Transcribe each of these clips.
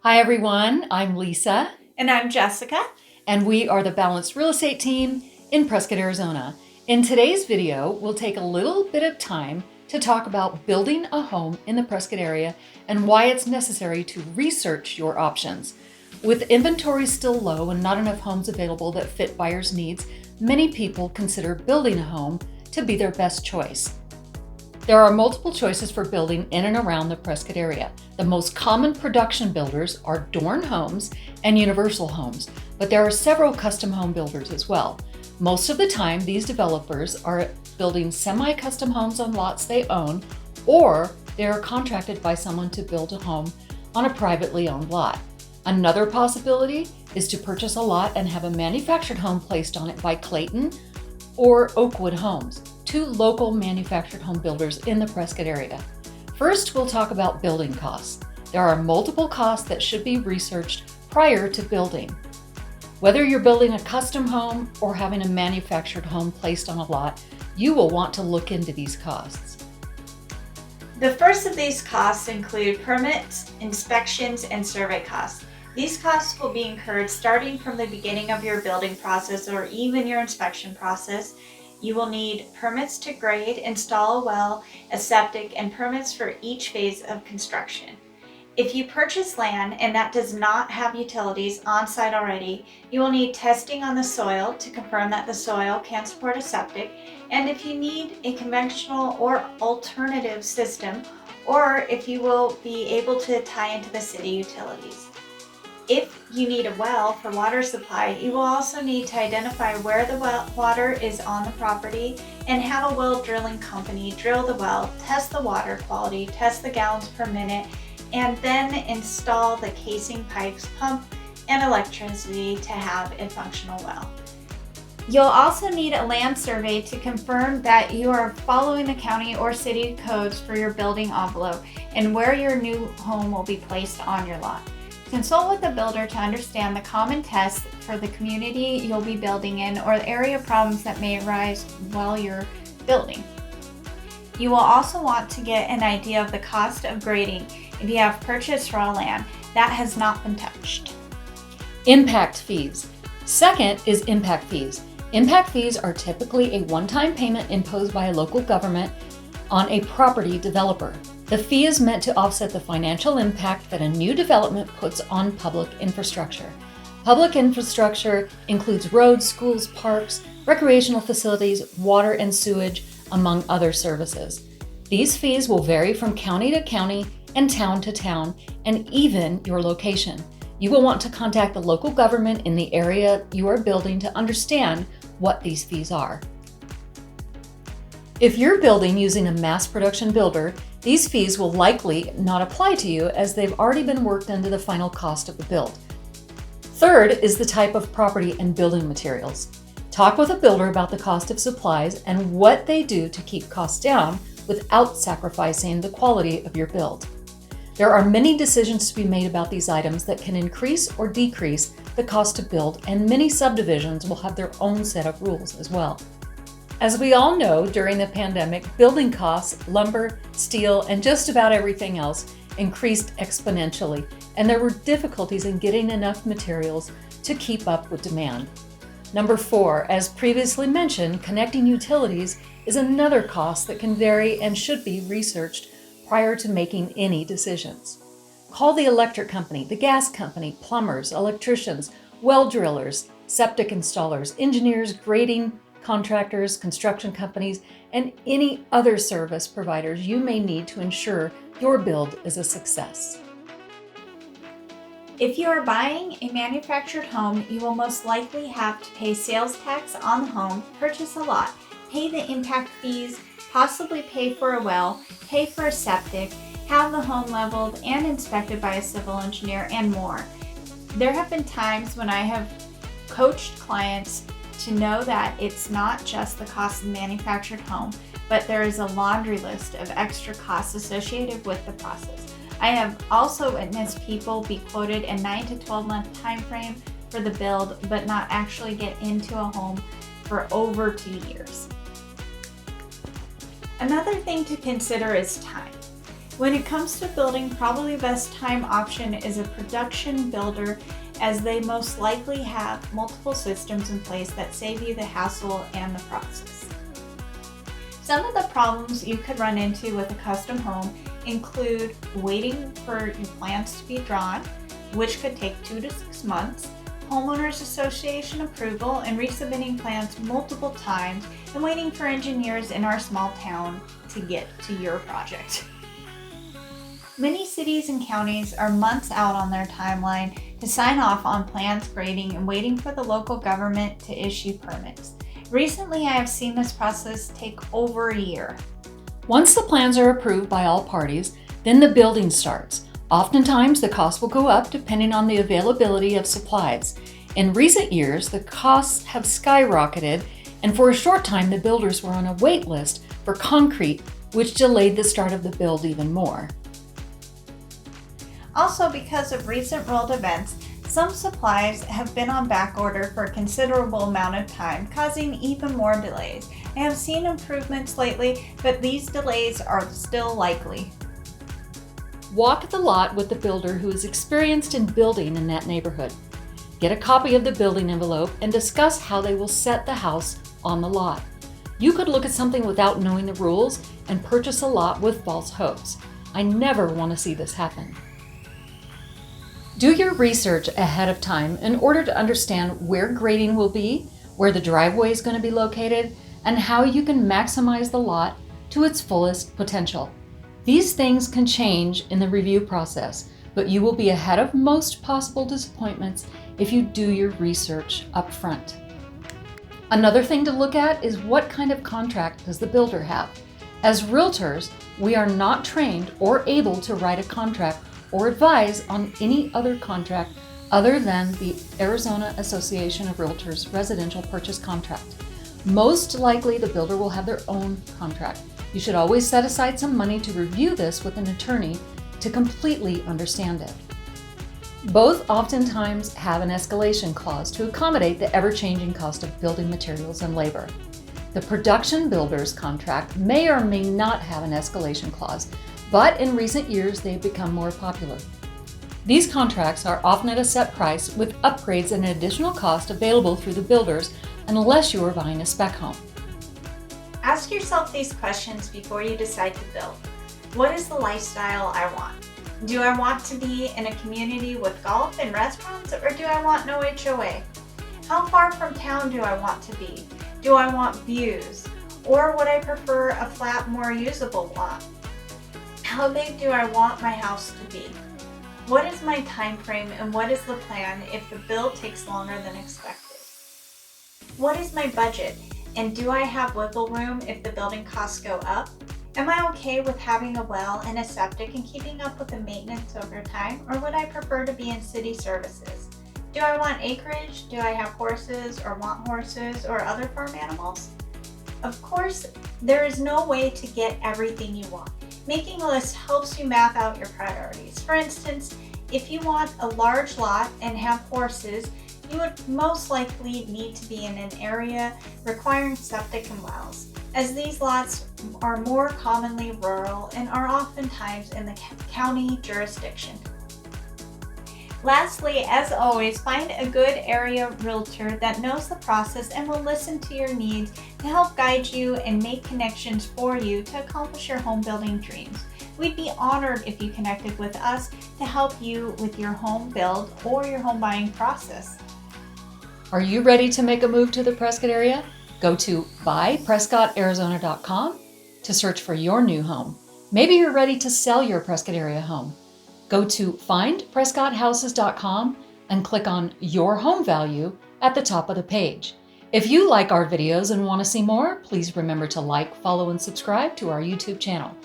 Hi everyone, I'm Lisa. And I'm Jessica. And we are the Balanced Real Estate Team in Prescott, Arizona. In today's video, we'll take a little bit of time to talk about building a home in the Prescott area and why it's necessary to research your options. With inventory still low and not enough homes available that fit buyers' needs, many people consider building a home to be their best choice. There are multiple choices for building in and around the Prescott area. The most common production builders are Dorn Homes and Universal Homes, but there are several custom home builders as well. Most of the time, these developers are building semi-custom homes on lots they own, or they are contracted by someone to build a home on a privately owned lot. Another possibility is to purchase a lot and have a manufactured home placed on it by Clayton or Oakwood Homes, two local manufactured home builders in the Prescott area. First, we'll talk about building costs. There are multiple costs that should be researched prior to building. Whether you're building a custom home or having a manufactured home placed on a lot, you will want to look into these costs. The first of these costs include permits, inspections, and survey costs. These costs will be incurred starting from the beginning of your building process or even your inspection process. You will need permits to grade, install a well, a septic, and permits for each phase of construction. If you purchase land and that does not have utilities on site already, you will need testing on the soil to confirm that the soil can support a septic, and if you need a conventional or alternative system, or if you will be able to tie into the city utilities. If you need a well for water supply, you will also need to identify where the water is on the property and have a well drilling company drill the well, test the water quality, test the gallons per minute, and then install the casing, pipes, pump, and electricity to have a functional well. You'll also need a land survey to confirm that you are following the county or city codes for your building envelope and where your new home will be placed on your lot. Consult with the builder to understand the common tests for the community you'll be building in or the area problems that may arise while you're building. You will also want to get an idea of the cost of grading if you have purchased raw land that has not been touched. Impact fees. Second is impact fees. Impact fees are typically a one-time payment imposed by a local government on a property developer. The fee is meant to offset the financial impact that a new development puts on public infrastructure. Public infrastructure includes roads, schools, parks, recreational facilities, water and sewage, among other services. These fees will vary from county to county and town to town, and even your location. You will want to contact the local government in the area you are building to understand what these fees are. If you're building using a mass production builder, these fees will likely not apply to you as they've already been worked into the final cost of the build. Third is the type of property and building materials. Talk with a builder about the cost of supplies and what they do to keep costs down without sacrificing the quality of your build. There are many decisions to be made about these items that can increase or decrease the cost to build, and many subdivisions will have their own set of rules as well. As we all know, during the pandemic, building costs, lumber, steel, and just about everything else increased exponentially, and there were difficulties in getting enough materials to keep up with demand. Number 4, as previously mentioned, connecting utilities is another cost that can vary and should be researched prior to making any decisions. Call the electric company, the gas company, plumbers, electricians, well drillers, septic installers, engineers, grading contractors, construction companies, and any other service providers you may need to ensure your build is a success. If you are buying a manufactured home, you will most likely have to pay sales tax on the home, purchase a lot, pay the impact fees, possibly pay for a well, pay for a septic, have the home leveled and inspected by a civil engineer, and more. There have been times when I have coached clients to know that it's not just the cost of the manufactured home, but there is a laundry list of extra costs associated with the process. I have also witnessed people be quoted a 9 to 12 month time frame for the build, but not actually get into a home for over 2 years. Another thing to consider is time. When it comes to building, probably the best time option is a production builder, as they most likely have multiple systems in place that save you the hassle and the process. Some of the problems you could run into with a custom home include waiting for your plans to be drawn, which could take 2 to 6 months, homeowners association approval and resubmitting plans multiple times, and waiting for engineers in our small town to get to your project. Many cities and counties are months out on their timeline to sign off on plans, grading, and waiting for the local government to issue permits. Recently, I have seen this process take over a year. Once the plans are approved by all parties, then the building starts. Oftentimes, the cost will go up depending on the availability of supplies. In recent years, the costs have skyrocketed, and for a short time, the builders were on a wait list for concrete, which delayed the start of the build even more. Also, because of recent world events, some supplies have been on back order for a considerable amount of time, causing even more delays. I have seen improvements lately, but these delays are still likely. Walk the lot with the builder who is experienced in building in that neighborhood. Get a copy of the building envelope and discuss how they will set the house on the lot. You could look at something without knowing the rules and purchase a lot with false hopes. I never want to see this happen. Do your research ahead of time in order to understand where grading will be, where the driveway is going to be located, and how you can maximize the lot to its fullest potential. These things can change in the review process, but you will be ahead of most possible disappointments if you do your research up front. Another thing to look at is what kind of contract does the builder have. As realtors, we are not trained or able to write a contract or advise on any other contract other than the Arizona Association of Realtors Residential Purchase Contract. Most likely, the builder will have their own contract. You should always set aside some money to review this with an attorney to completely understand it. Both oftentimes have an escalation clause to accommodate the ever-changing cost of building materials and labor. The production builder's contract may or may not have an escalation clause, but in recent years they have become more popular. These contracts are often at a set price with upgrades and an additional cost available through the builders unless you are buying a spec home. Ask yourself these questions before you decide to build. What is the lifestyle I want? Do I want to be in a community with golf and restaurants, or do I want no HOA? How far from town do I want to be? Do I want views? Or would I prefer a flat, more usable lot? How big do I want my house to be? What is my time frame, and what is the plan if the build takes longer than expected? What is my budget, and do I have wiggle room if the building costs go up? Am I okay with having a well and a septic and keeping up with the maintenance over time, or would I prefer to be in city services? Do I want acreage? Do I have horses or want horses or other farm animals? Of course, there is no way to get everything you want. Making a list helps you map out your priorities. For instance, if you want a large lot and have horses, you would most likely need to be in an area requiring septic and wells, as these lots are more commonly rural and are oftentimes in the county jurisdiction. Lastly, as always, find a good area realtor that knows the process and will listen to your needs to help guide you and make connections for you to accomplish your home building dreams. We'd be honored if you connected with us to help you with your home build or your home buying process. Are you ready to make a move to the Prescott area? Go to buyprescottarizona.com to search for your new home. Maybe you're ready to sell your Prescott area home. Go to findprescotthouses.com and click on Your Home Value at the top of the page. If you like our videos and want to see more, please remember to like, follow, and subscribe to our YouTube channel.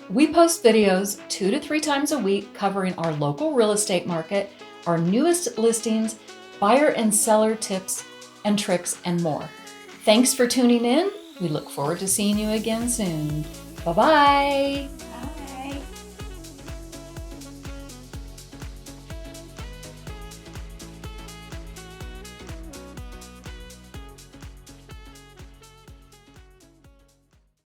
We post videos 2 to 3 times a week covering our local real estate market, our newest listings, buyer and seller tips and tricks, and more. Thanks for tuning in. We look forward to seeing you again soon. Bye-bye.